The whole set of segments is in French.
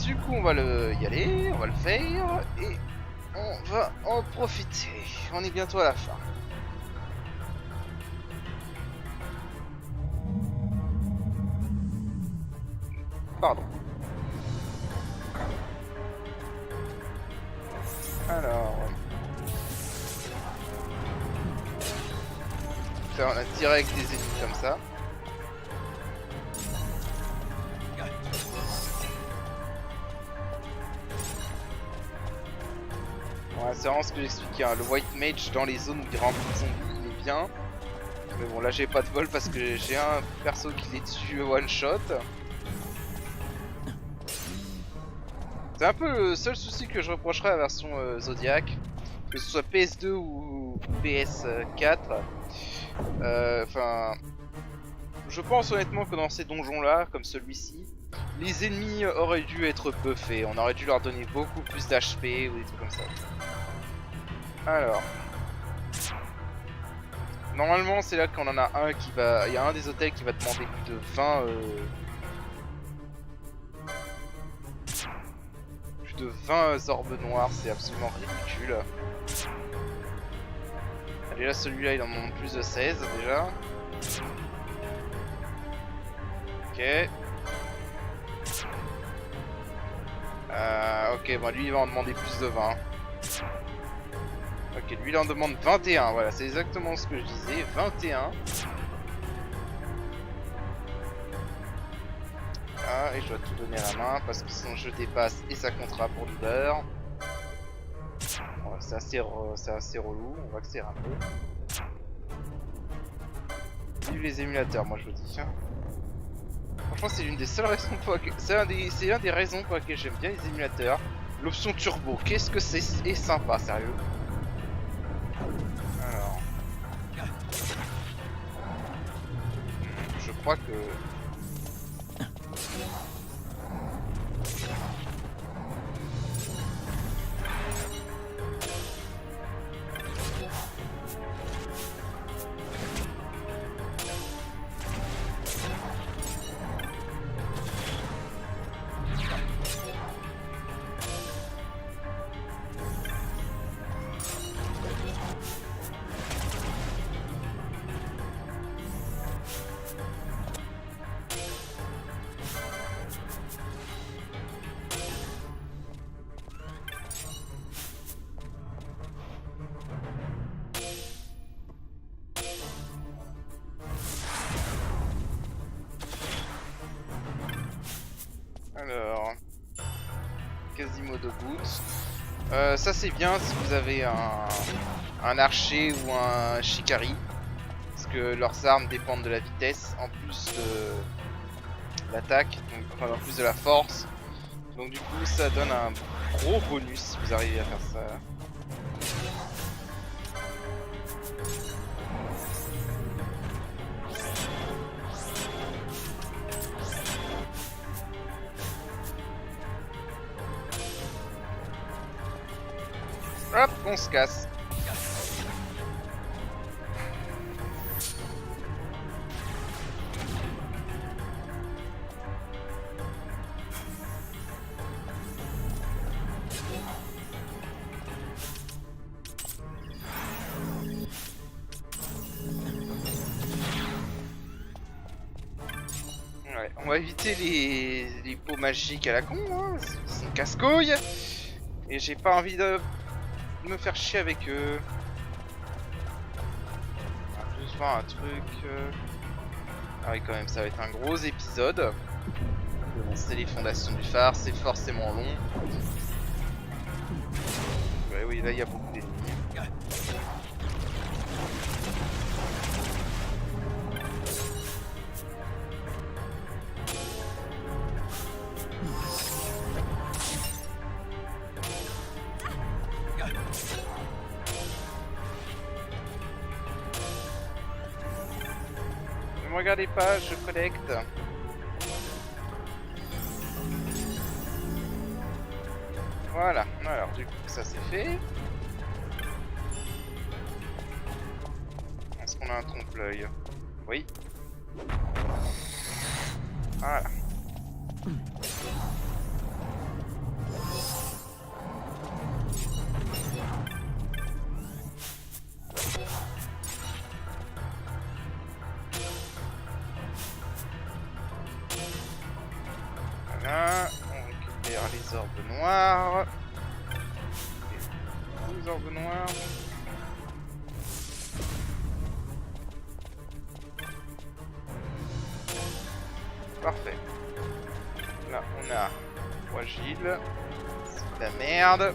Du coup, on va y aller, on va le faire et on va en profiter. On est bientôt à la fin. Pardon. Alors... ça, on a direct des ennemis comme ça. Ouais, c'est vraiment ce que j'expliquais, hein. Le White Mage dans les zones où il rentre les zombies, il est bien. Mais bon, là j'ai pas de bol parce que j'ai un perso qui les tue one shot. C'est un peu le seul souci que je reprocherais à la version Zodiac, que ce soit PS2 ou PS4. Enfin, je pense honnêtement que dans ces donjons-là, comme celui-ci, les ennemis auraient dû être buffés. On aurait dû leur donner beaucoup plus d'HP ou des trucs comme ça. Alors, normalement, c'est là qu'on en a un qui va. Il y a un des hôtels qui va demander plus de 20. Plus de 20 orbes noirs, c'est absolument ridicule. Déjà celui-là il en demande plus de 16 déjà. Ok. Ok, bon lui il va en demander plus de 20. Ok, lui il en demande 21, voilà, c'est exactement ce que je disais, 21. Ah, et je dois tout donner à la main parce que sinon je dépasse et ça comptera pour leader. Bon, c'est assez relou, on va accélérer un peu. Vive les émulateurs, moi je vous dis. Franchement, c'est l'une des seules raisons pour laquelle... c'est un des raisons pour lesquelles j'aime bien les émulateurs. L'option turbo, qu'est-ce que c'est sympa, sérieux. Alors... je crois que... Alors... Quasimodo Boots. Ça c'est bien si vous avez un archer ou un shikari. Parce que leurs armes dépendent de la vitesse en plus de l'attaque, enfin en plus de la force. Donc du coup ça donne un gros bonus si vous arrivez à faire ça. Hop, on se casse. Ouais, on va éviter les pots magiques à la con, hein. C'est une casse-couille. Et j'ai pas envie de me faire chier avec eux. On va juste voir un truc. Ah oui, quand même, ça va être un gros épisode. C'est les fondations du phare, c'est forcément long. Ouais, oui, là il y a beaucoup d'ennemis. Ne me regardez pas, je collecte. Voilà, alors du coup ça c'est fait. Est-ce qu'on a un trompe-l'œil? Oui. Voilà. faire les orbes noirs. Les orbes noirs. Parfait. Là, on a fragile. C'est de la merde.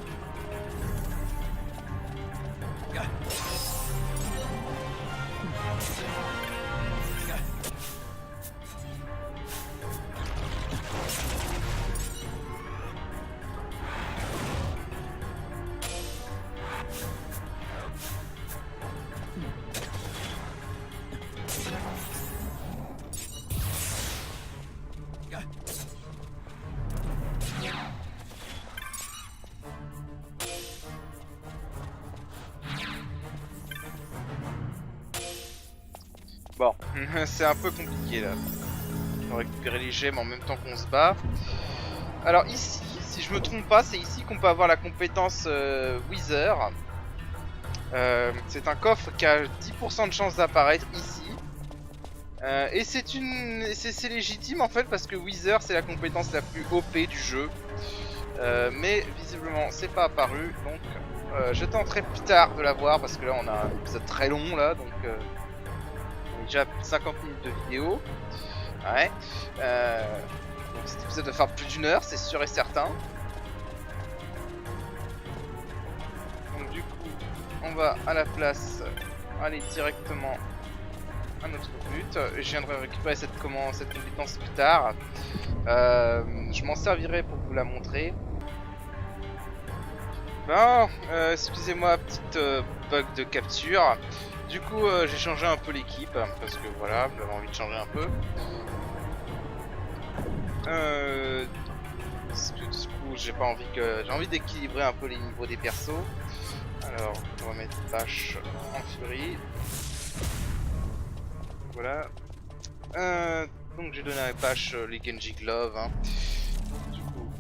Bon, c'est un peu compliqué là. On va récupérer les gemmes en même temps qu'on se bat. Alors ici, si je me trompe pas, c'est ici qu'on peut avoir la compétence Wither. C'est un coffre qui a 10% de chance d'apparaître ici. Et c'est légitime en fait parce que Wither c'est la compétence la plus OP du jeu. Mais visiblement c'est pas apparu, donc je tenterai plus tard de la voir parce que là on a un épisode très long là, donc on est déjà à plus de 50 minutes de vidéo. Ouais. Donc cet épisode va faire plus d'une heure, c'est sûr et certain. Donc du coup, on va à la place aller directement à notre but. Je viendrai récupérer cette compétence plus tard. Je m'en servirai pour vous la montrer. Bon, excusez-moi, petite bug de capture. Du coup, j'ai changé un peu l'équipe parce que voilà, j'avais envie de changer un peu. Du coup, j'ai envie d'équilibrer un peu les niveaux des persos. Alors, on va mettre Bash en furie. Voilà. Donc j'ai donné à Bash les Genji Glove. Hein. Du coup.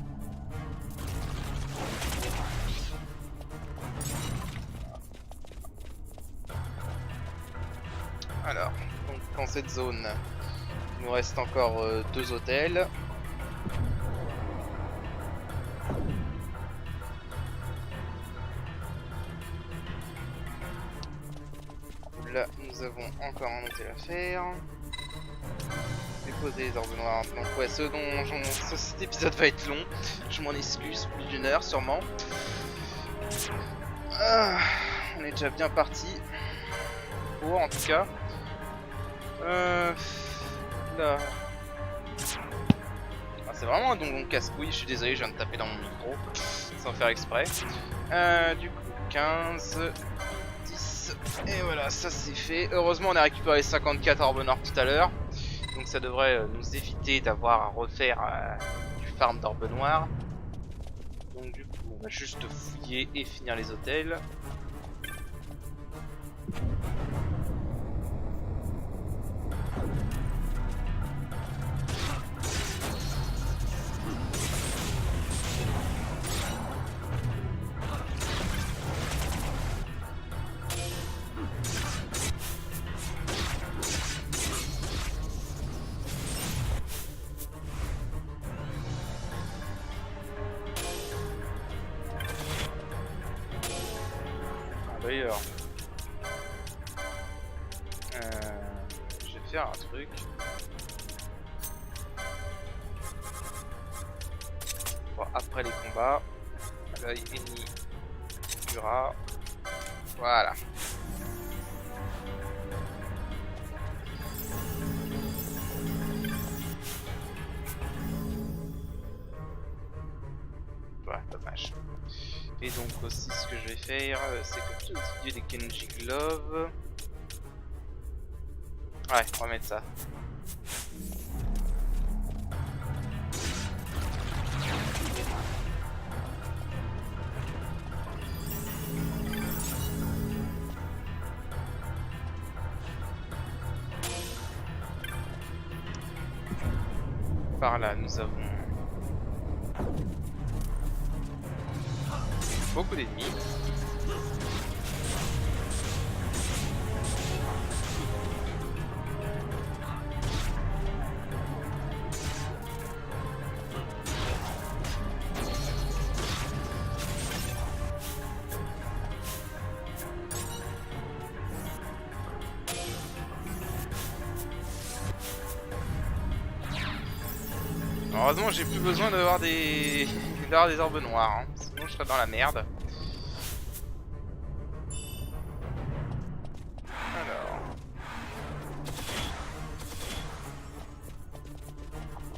Alors, donc dans cette zone, il nous reste encore 2 hôtels. Là, nous avons encore un hôtel à faire. Déposer les orbes noirs. Donc ouais, cet épisode va être long. Je m'en excuse, plus d'une heure sûrement. On est déjà bien parti. Pour en tout cas. Là. Ah, c'est vraiment un donjon casse-couille. Je suis désolé, je viens de taper dans mon micro sans faire exprès. Du coup, 15. Et voilà, ça c'est fait. Heureusement on a récupéré les 54 orbes noirs tout à l'heure. Donc ça devrait nous éviter d'avoir à refaire du farm d'orbes noirs. Donc du coup on va juste fouiller et finir les hôtels. D'ailleurs, je vais faire un truc. Bon, après les combats, là ennemi Dura. Voilà. Voilà, dommage. Et donc aussi ce que je vais faire, c'est que je vais utiliser les Genji Glove. Ouais, on va mettre ça. Par là, nous avons beaucoup d'ennemis. Heureusement j'ai plus besoin d'avoir des orbes noirs, hein. Sinon je serais dans la merde. Alors.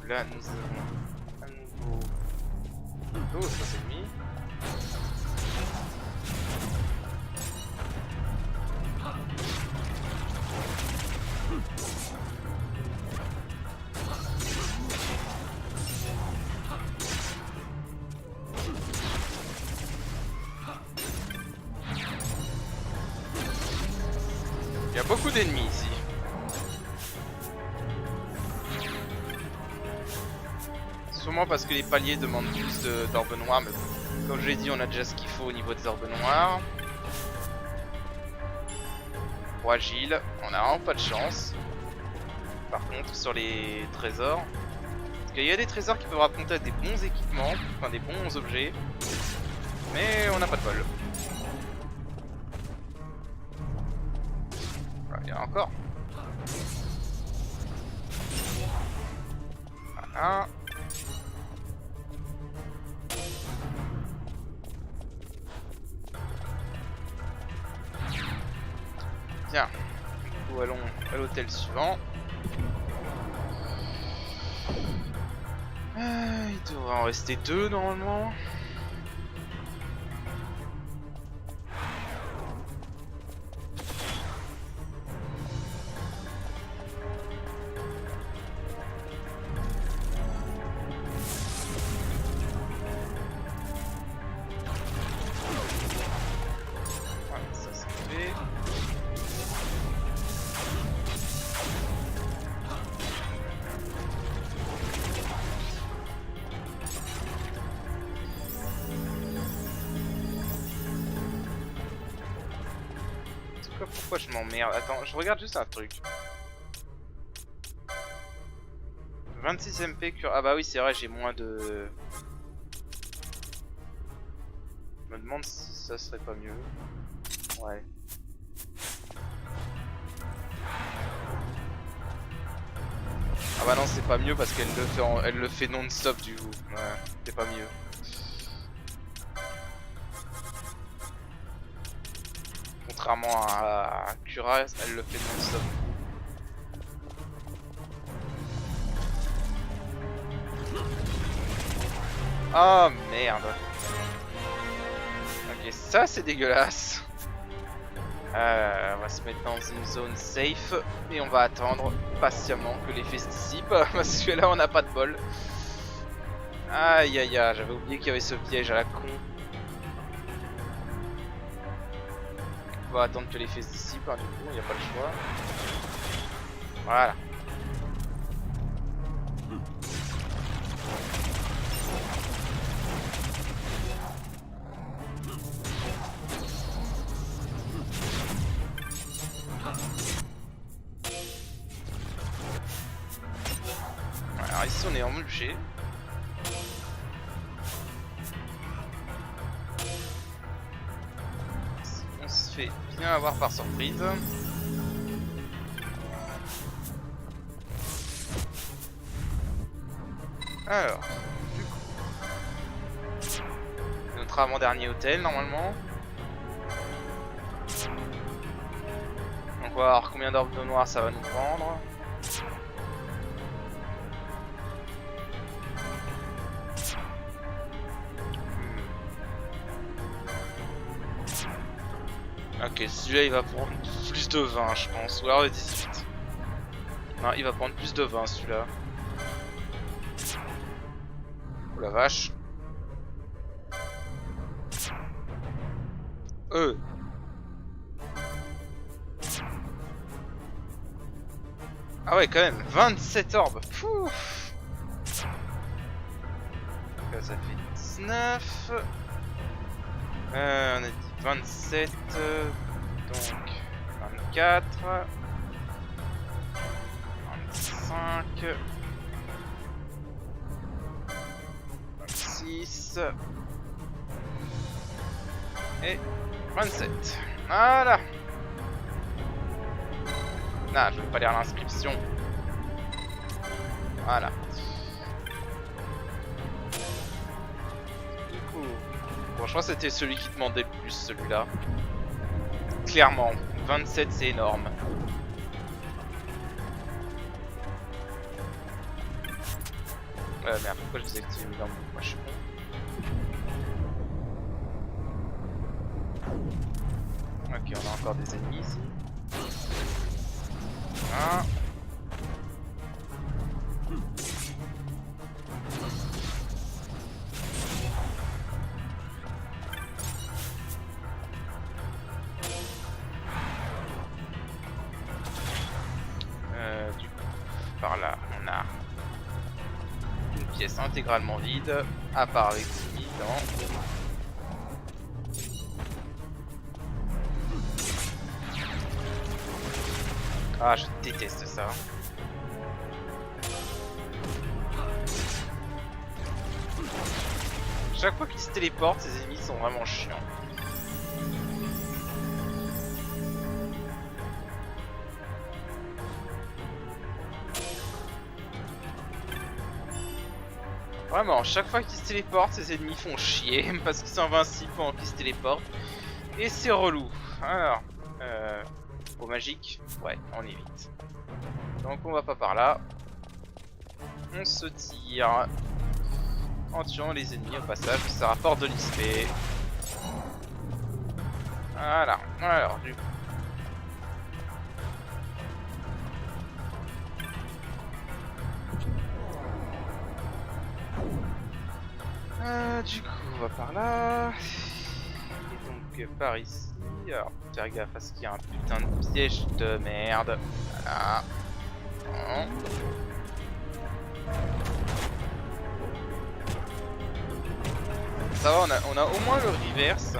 Là nous avons un nouveau d'autres ennemis. Il y a beaucoup d'ennemis ici. Sûrement parce que les paliers demandent plus d'orbes noirs, mais bon, comme je l'ai dit, on a déjà ce qu'il faut au niveau des orbes noirs. Pour agile, on a vraiment pas de chance. Par contre, sur les trésors, parce qu'il y a des trésors qui peuvent raconter des bons équipements, enfin des bons objets, mais on n'a pas de bol. Voilà, il y en a encore. Voilà. Bien. Du coup, allons à l'hôtel suivant. Il devrait en rester 2 normalement. Voilà, ça c'est fait. Pourquoi je m'emmerde? Attends, je regarde juste un truc. 26 MP cure. Ah bah oui, c'est vrai, j'ai moins de... Je me demande si ça serait pas mieux. Ouais. Ah bah non, c'est pas mieux parce qu'elle le fait elle le fait non-stop du coup. Ouais, c'est pas mieux. Contrairement à Cura, elle le fait non-stop. Oh merde. Ok, ça c'est dégueulasse. On va se mettre dans une zone safe et on va attendre patiemment que l'effet se dissipe parce que là on n'a pas de bol. Aïe aïe aïe, j'avais oublié qu'il y avait ce piège à la con. On va attendre que l'effet se dissipe, hein, du coup, il n'y a pas le choix. Voilà. Alors ici on est en mulché. On se fait bien avoir par surprise. Alors, du coup, notre avant-dernier hôtel normalement. Donc on va voir combien d'orbes de noir ça va nous prendre. Ok, celui-là il va prendre plus de 20 je pense, ou alors de 18. Non, il va prendre plus de 20 celui-là. Oh la vache. Ah ouais, quand même, 27 orbes. Pouf. Là, ça fait 19. On a dit 27, donc 24, 25, 26 et 27. Voilà. Non, je vais pas lire l'inscription. Voilà. Bon, je crois que c'était celui qui demandait le plus, celui-là. Clairement, 27 c'est énorme. Merde, pourquoi je désactive dans mon... Moi je suis con. Ok, on a encore des ennemis ici. Ah. Du coup, par là, on a une pièce intégralement vide, à part les ennemis dans... Ah, je déteste ça. Chaque fois qu'ils se téléportent, ces ennemis sont vraiment chiants. Vraiment, chaque fois qu'ils se téléportent, ces ennemis font chier parce qu'ils sont invincibles pendant qu'ils se téléportent. Et c'est relou. Alors, au magique, ouais, on évite. Donc on va pas par là. On se tire en tuant les ennemis au passage, ça rapporte de l'XP. Voilà, alors du coup. Du coup, on va par là. Et donc par ici. Alors, faire gaffe à ce qu'il y a un putain de piège de merde. Voilà. Bon. Ça va, on a au moins le reverse.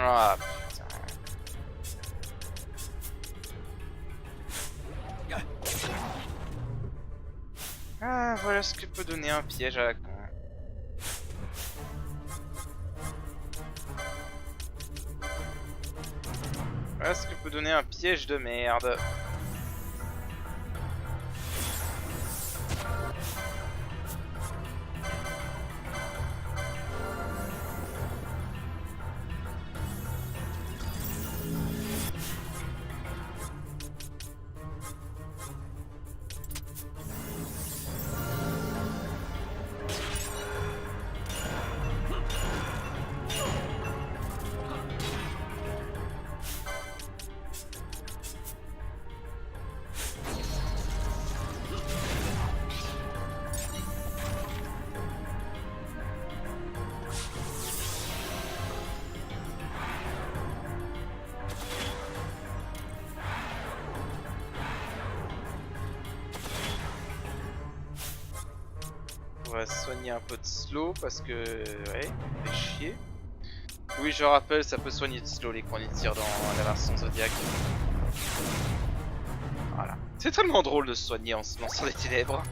Ah putain. Ah, voilà ce que peut donner un piège à la con. Voilà ce que peut donner un piège de merde. On va soigner un peu de slow parce que ouais, fait chier. Oui, je rappelle, ça peut soigner de slow les coins de tir dans la version Zodiac. Voilà. C'est tellement drôle de se soigner en se lançant des ténèbres.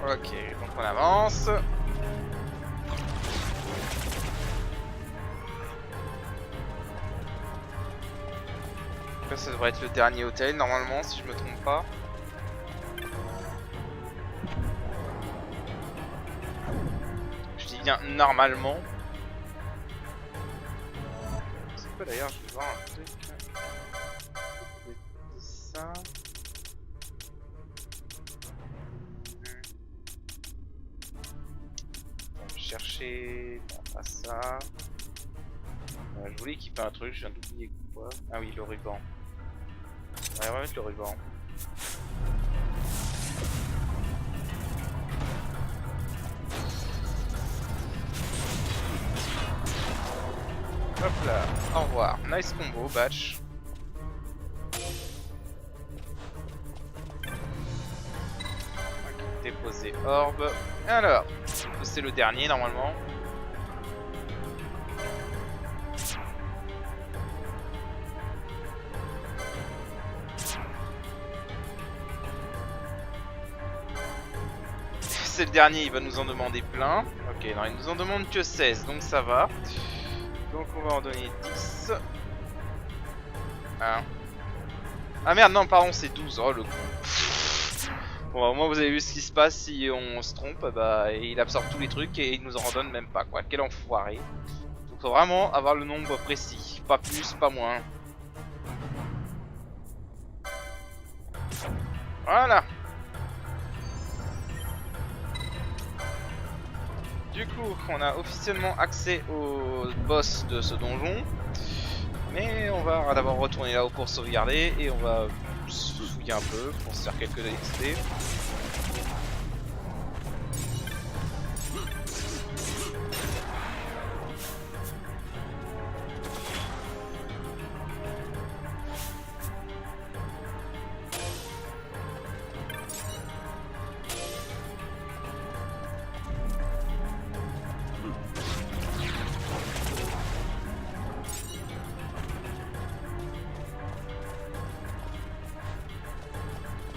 Ok, donc on avance. Là, ça devrait être le dernier hôtel normalement, si je me trompe pas. Je dis bien normalement. C'est quoi d'ailleurs? Je vais voir un truc. Ça. Chercher, non, pas ça. Je voulais équiper un truc, je viens d'oublier quoi. Ah oui, le ruban. Ouais, on va mettre le ruban. Hop là, au revoir. Nice combo, batch. Poser orbe. Alors, c'est le dernier normalement. C'est le dernier, il va nous en demander plein. Ok, non, il nous en demande que 16, donc ça va. Donc on va en donner 10. Ah merde, non, pardon, c'est 12. Oh le con. Bon, au moins vous avez vu ce qui se passe si on se trompe. Bah, il absorbe tous les trucs et il nous en redonne même pas, quoi. Quel enfoiré. Donc faut vraiment avoir le nombre précis. Pas plus, pas moins. Voilà. Du coup, on a officiellement accès au boss de ce donjon. Mais on va d'abord retourner là-haut pour sauvegarder et on va se fouiller un peu pour se faire quelques XP.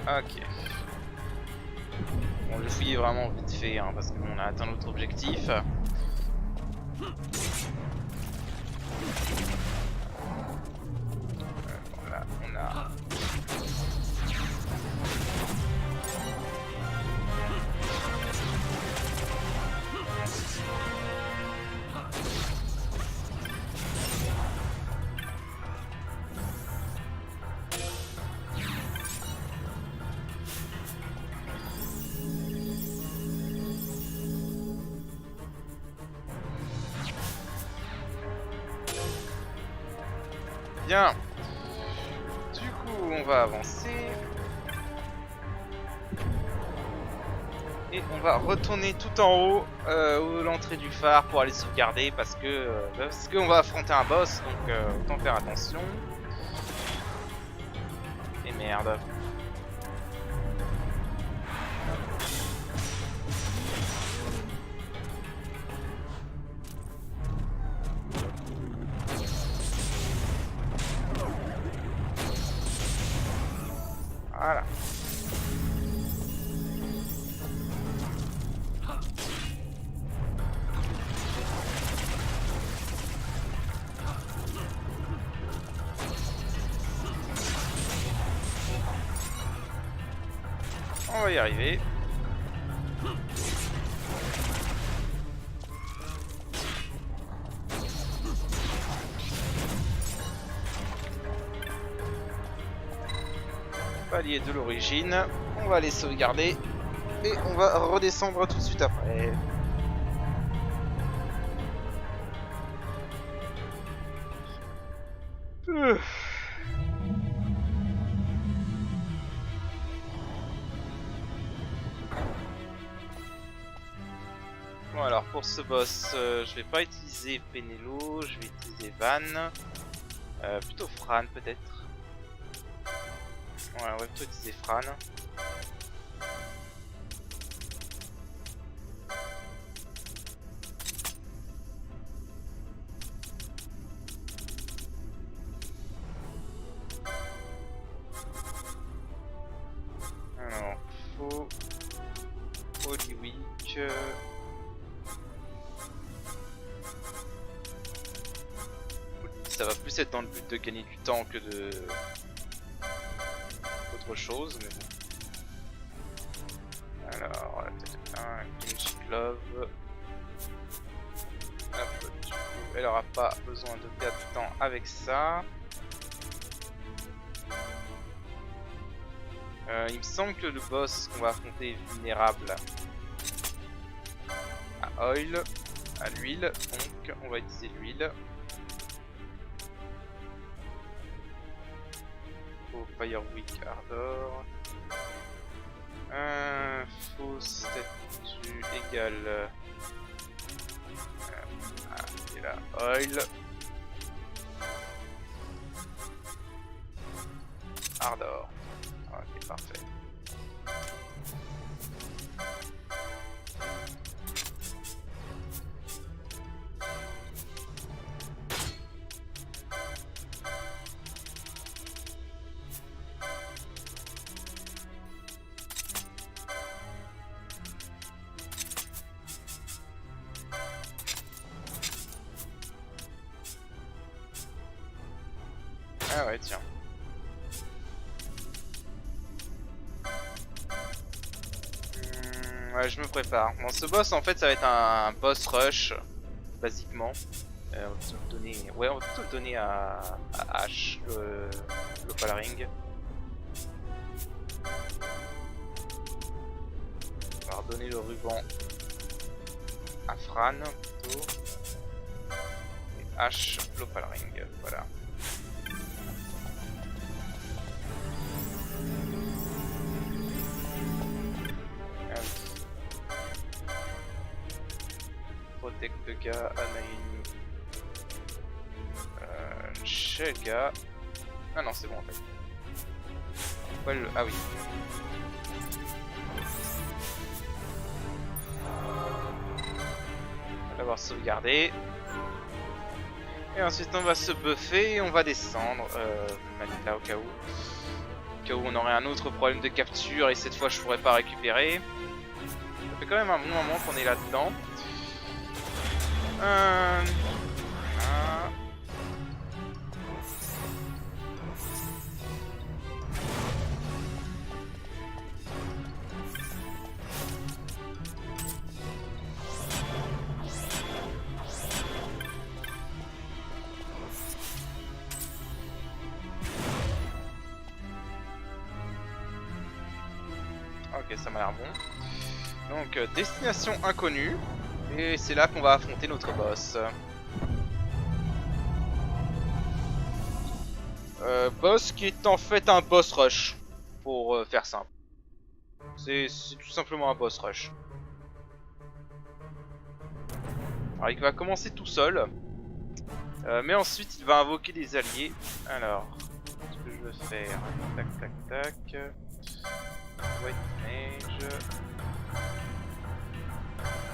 Ok. On le fouiller vraiment vite fait hein, parce qu'on a atteint notre objectif. Voilà, on a... Bien. Du coup, on va avancer. Et on va retourner tout en haut, l'entrée du phare pour aller sauvegarder parce qu'on va affronter un boss, donc autant faire attention. Et merde. Voilà. On va y arriver. Palier de l'origine. On va les sauvegarder. Et on va redescendre tout de suite après. Bon alors pour ce boss, je vais pas utiliser Penelo, je vais utiliser Van. Plutôt Fran peut-être. Ouais, on va plutôt utiliser Fran. Alors, faut Holywick. Ça va plus être dans le but de gagner du temps que de autre chose, mais bon. Alors, peut-être un Kinship Love. Hop, du coup, elle aura pas besoin de perdre de temps avec ça. Il me semble que le boss qu'on va affronter est vulnérable à Oil, à l'huile, donc on va utiliser l'huile. Au Firewick Ardor. Faux statut égal. Et là, Oil. Ardor. Ok, parfait. Ah ouais, tiens. Ouais, je me prépare. Bon, ce boss, en fait, ça va être un boss rush, basiquement. On va plutôt le donner... Ouais, on va plutôt le donner à H, le Palaring. On va redonner le ruban à Fran, plutôt. Et H, l'Opalring, voilà. Protect the gars, Anaïni. Shelga. Ah non, c'est bon en fait. Ah oui. On va l'avoir sauvegardé. Et ensuite on va se buffer et on va descendre. Mettre là au cas où. Au cas où on aurait un autre problème de capture et cette fois je pourrais pas récupérer. Ça fait quand même un bon moment qu'on est là-dedans. Ok, ça m'a l'air bon. Donc, destination inconnue. Et c'est là qu'on va affronter notre boss. Boss qui est en fait un boss rush. Pour faire simple. C'est tout simplement un boss rush. Alors il va commencer tout seul. Mais ensuite il va invoquer des alliés. Alors, ce que je veux faire. Tac tac tac. White Mage.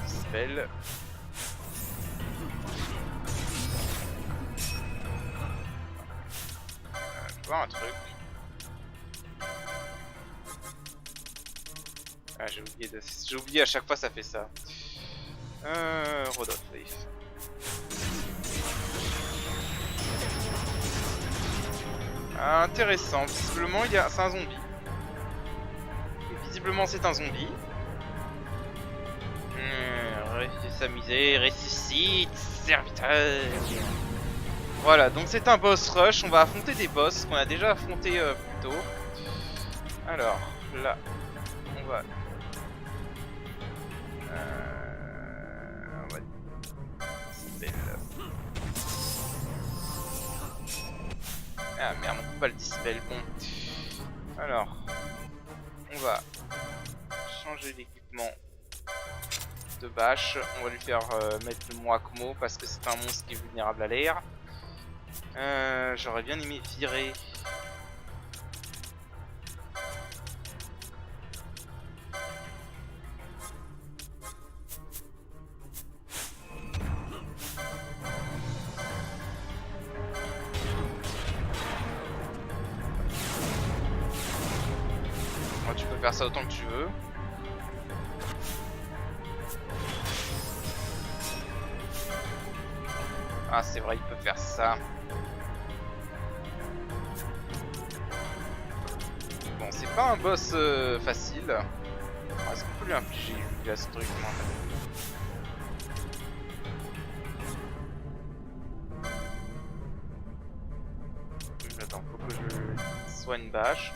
Spell. Je vois un truc. Ah, j'ai oublié à chaque fois ça fait ça. Rodolphe. Intéressant. Visiblement c'est un zombie. Et visiblement c'est un zombie. S'amuser, ressuscite, serviteur. Voilà, donc c'est un boss rush. On va affronter des boss qu'on a déjà affronté plus tôt. Alors, là, on va... Ah merde, on peut pas le dispel. Bon. Alors, on va changer l'équipement de bâche. On va lui faire mettre le Moakmo parce que c'est un monstre qui est vulnérable à l'air. J'aurais bien aimé virer. Tu peux faire ça autant que tu veux. Ah c'est vrai, il peut faire ça. Bon, c'est pas un boss facile. Est-ce qu'on peut lui infliger une glace truc? Attends, faut que je soigne bâche.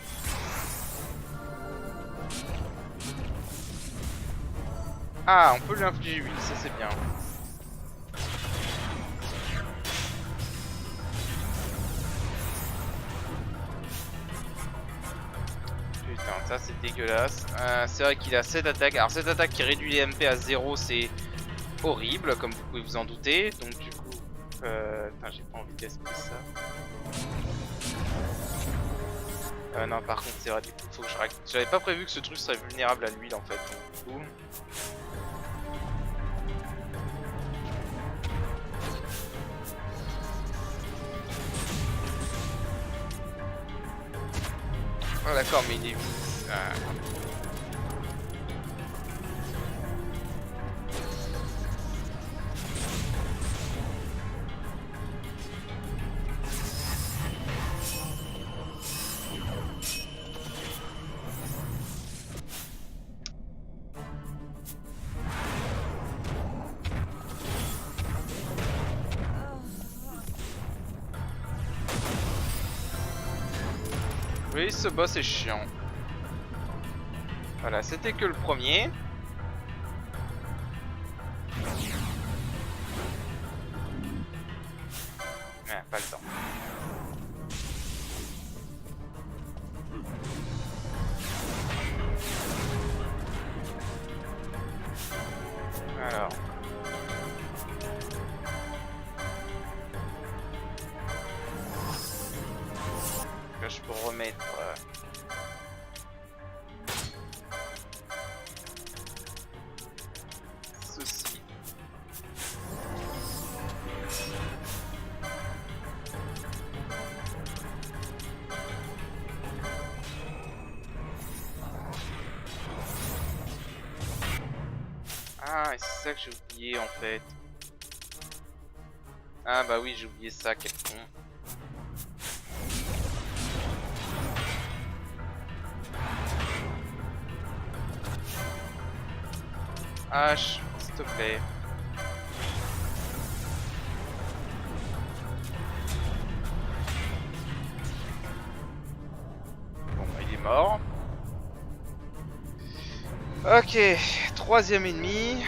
Ah, on peut lui infliger 8, ça c'est bien. Putain, ça c'est dégueulasse. C'est vrai qu'il a cette attaque. Alors cette attaque qui réduit les MP à 0, c'est horrible, comme vous pouvez vous en douter. Donc du coup... Putain, j'ai pas envie de gaspiller ça. Non, par contre, c'est vrai, du coup, faut que je règle. J'avais pas prévu que ce truc serait vulnérable à l'huile en fait. Donc, du coup... Ah d'accord, mais il est... Oui, ce boss est chiant. Voilà, c'était que le premier. Ouais, pas le temps. Alors. Là, je peux remettre... ceci. Ah, et c'est ça que j'ai oublié en fait. Ah bah oui, j'ai oublié ça, quel con. H, s'il te plaît. Bon, bah, il est mort. Ok, troisième ennemi.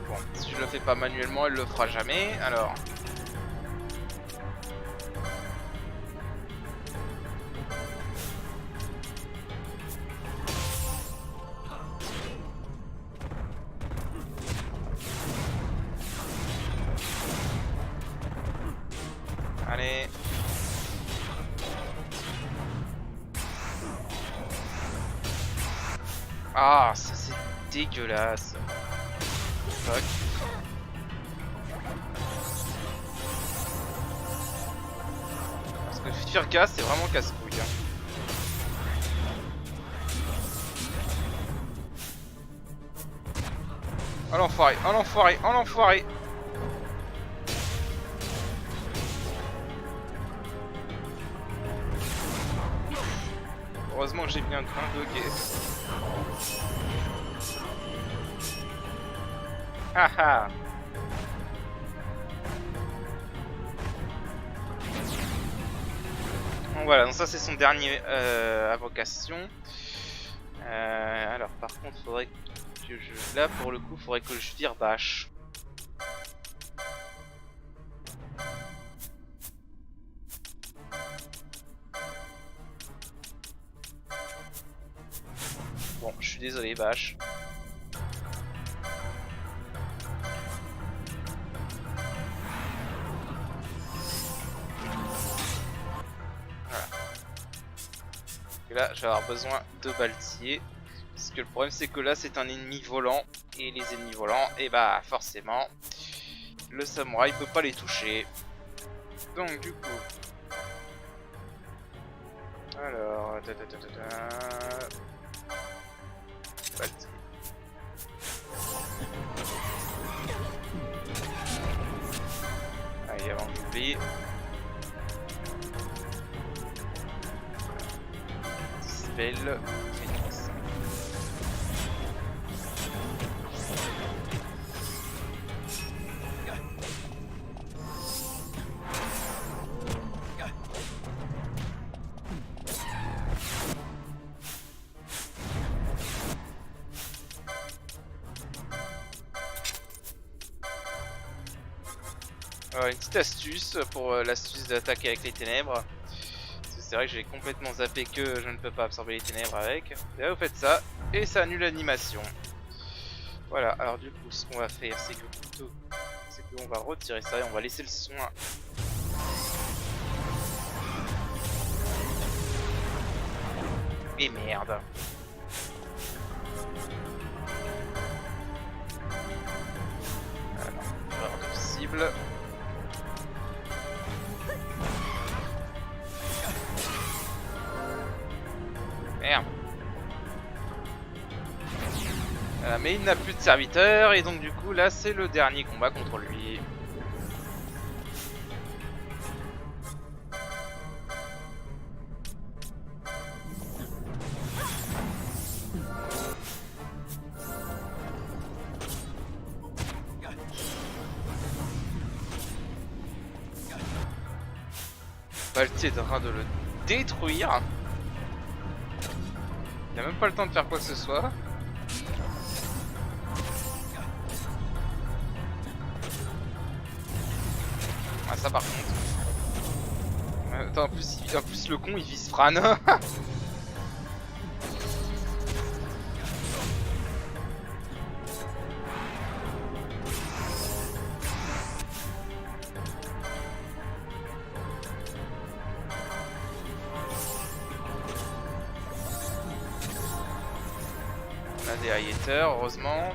Bon, si je le fais pas manuellement, elle le fera jamais. Alors. Allez. Ah, ça c'est dégueulasse. Fuck. Parce que Firka c'est vraiment casse-couille. Oh l'enfoiré, oh l'enfoiré, oh l'enfoiré. Heureusement que j'ai bien dogué. Haha. Donc voilà, donc ça c'est son dernier invocation. Alors par contre faudrait que je... Là pour le coup faudrait que je vire Bash. Bon, je suis désolé Bash. Là je vais avoir besoin de Baltier parce que le problème c'est que là c'est un ennemi volant et les ennemis volants et bah forcément le samouraï peut pas les toucher. Donc du coup alors Baltier. Allez avant que j'oublie. Belle Phoenix. Une petite astuce pour l'astuce d'attaque avec les ténèbres. C'est vrai que j'ai complètement zappé que je ne peux pas absorber les ténèbres avec. Et là vous faites ça et ça annule l'animation. Voilà, alors du coup ce qu'on va faire c'est que plutôt c'est qu'on va retirer ça et on va laisser le soin. Et merde. Alors, erreur de cible. Merde. Mais il n'a plus de serviteur et donc du coup là c'est le dernier combat contre lui. Balti est en train de le détruire. Il a même pas le temps de faire quoi que ce soit. Ah ça par contre. Attends, en plus le con il vise Fran. On a des high hitters, heureusement.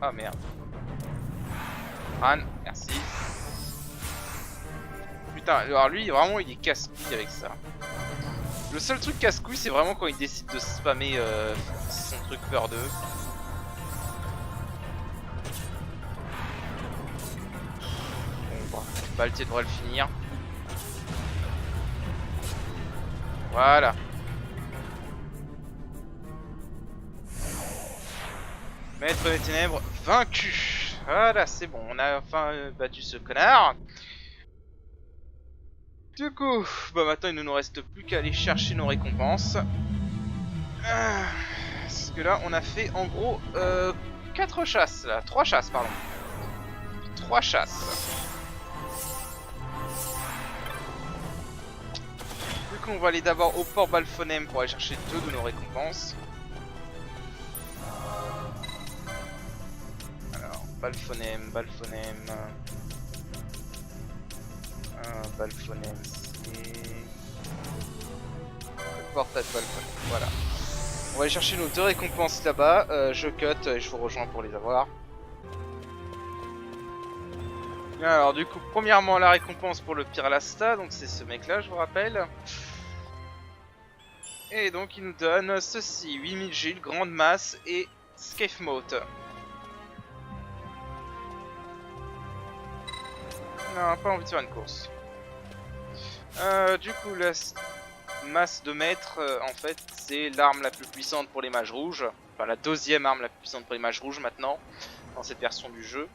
Ah merde. Ran, merci. Putain, alors lui vraiment il est casse-couille avec ça. Le seul truc casse-couille c'est vraiment quand il décide de spammer son truc peur 2. Bon bah, Balti devrait le finir. Voilà. Maître des ténèbres vaincu. Voilà, c'est bon, on a enfin battu ce connard. Du coup, bah maintenant il ne nous reste plus qu'à aller chercher nos récompenses. Parce que là on a fait en gros 4 chasses là, 3 chasses pardon. 3 chasses. Du coup on va aller d'abord au port Balfonem pour aller chercher 2 de nos récompenses. Balfonem. Balfonem, c'est... Portail Balfonem, voilà. On va aller chercher nos 2 récompenses là-bas. Je cut et je vous rejoins pour les avoir. Alors du coup, premièrement la récompense pour le Pyralasta, donc c'est ce mec là je vous rappelle. Et donc il nous donne ceci, 8000 Gilles, Grande Masse et Scafemote. Non, pas envie de faire une course. Du coup, la masse de maître, en fait, c'est l'arme la plus puissante pour les mages rouges. Enfin, la 2e arme la plus puissante pour les mages rouges maintenant, dans cette version du jeu.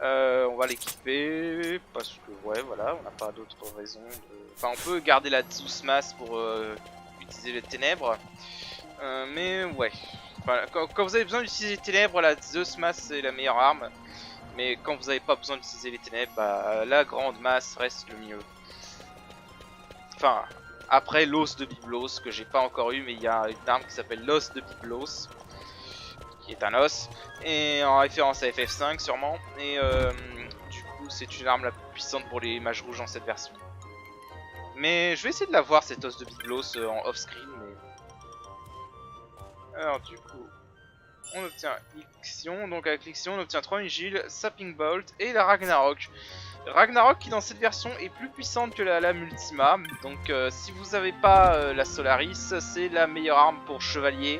On va l'équiper, parce que, ouais, voilà, on n'a pas d'autre raison. Enfin, on peut garder la Zeus masse pour utiliser les ténèbres. Mais, ouais. Enfin, quand vous avez besoin d'utiliser les ténèbres, la Zeus masse c'est la meilleure arme. Mais quand vous n'avez pas besoin d'utiliser les ténèbres, bah, la grande masse reste le mieux. Enfin, après l'os de Byblos, que j'ai pas encore eu, mais il y a une arme qui s'appelle l'os de Byblos, qui est un os, et en référence à FF5 sûrement. Et du coup, c'est une arme la plus puissante pour les mages rouges en cette version. Mais je vais essayer de la voir cette os de Byblos en off-screen. Mais... alors du coup... on obtient Ixion, donc avec l'Ixion on obtient 3000 Gilles, Sapping Bolt et la Ragnarok. Ragnarok qui dans cette version est plus puissante que la lame Ultima, donc si vous n'avez pas la Solaris, c'est la meilleure arme pour chevalier.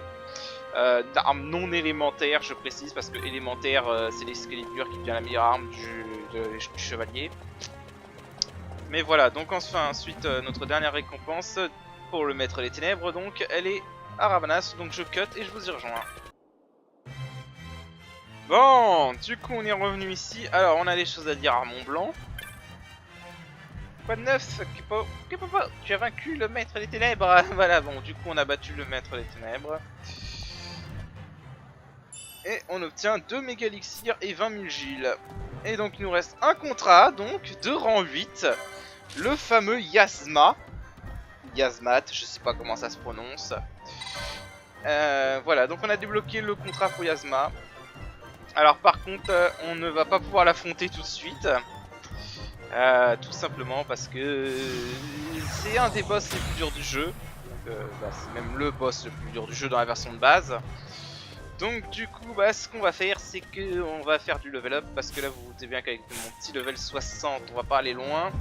Arme non élémentaire, je précise, parce que élémentaire c'est l'Excalibur qui devient la meilleure arme du chevalier. Mais voilà, donc ensuite notre dernière récompense pour le Maître des Ténèbres, donc elle est à Ravanas, donc je cut et je vous y rejoins. Bon, du coup on est revenu ici. Alors on a des choses à dire à Mont Blanc. Quoi de neuf, Kipo? Tu as vaincu le Maître des Ténèbres. Voilà, bon, du coup on a battu le Maître des Ténèbres. Et on obtient 2 méga elixirs et 20 000 Gilles. Et donc il nous reste un contrat, donc de rang 8. Le fameux Yasma. Yasmat, je sais pas comment ça se prononce. Voilà, donc on a débloqué le contrat pour Yasma. Alors par contre, on ne va pas pouvoir l'affronter tout de suite. Tout simplement parce que c'est un des boss les plus durs du jeu. Bah, c'est même le boss le plus dur du jeu dans la version de base. Donc du coup, bah, ce qu'on va faire, c'est qu'on va faire du level up. Parce que là, vous vous doutez bien qu'avec mon petit level 60, on va pas aller loin.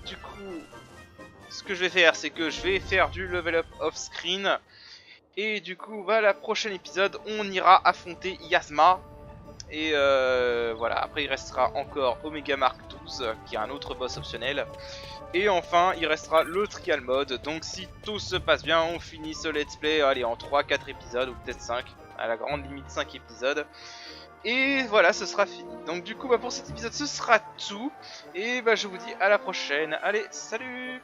Du coup, ce que je vais faire, c'est que je vais faire du level up off-screen. Et du coup, bah, la prochaine épisode, on ira affronter Yasma. Et voilà, après il restera encore Omega Mark 12 qui est un autre boss optionnel. Et enfin il restera le trial mode. Donc si tout se passe bien, on finit ce let's play allez, en 3-4 épisodes ou peut-être 5. À la grande limite 5 épisodes. Et voilà, ce sera fini. Donc du coup pour cet épisode ce sera tout. Et je vous dis à la prochaine. Allez, salut!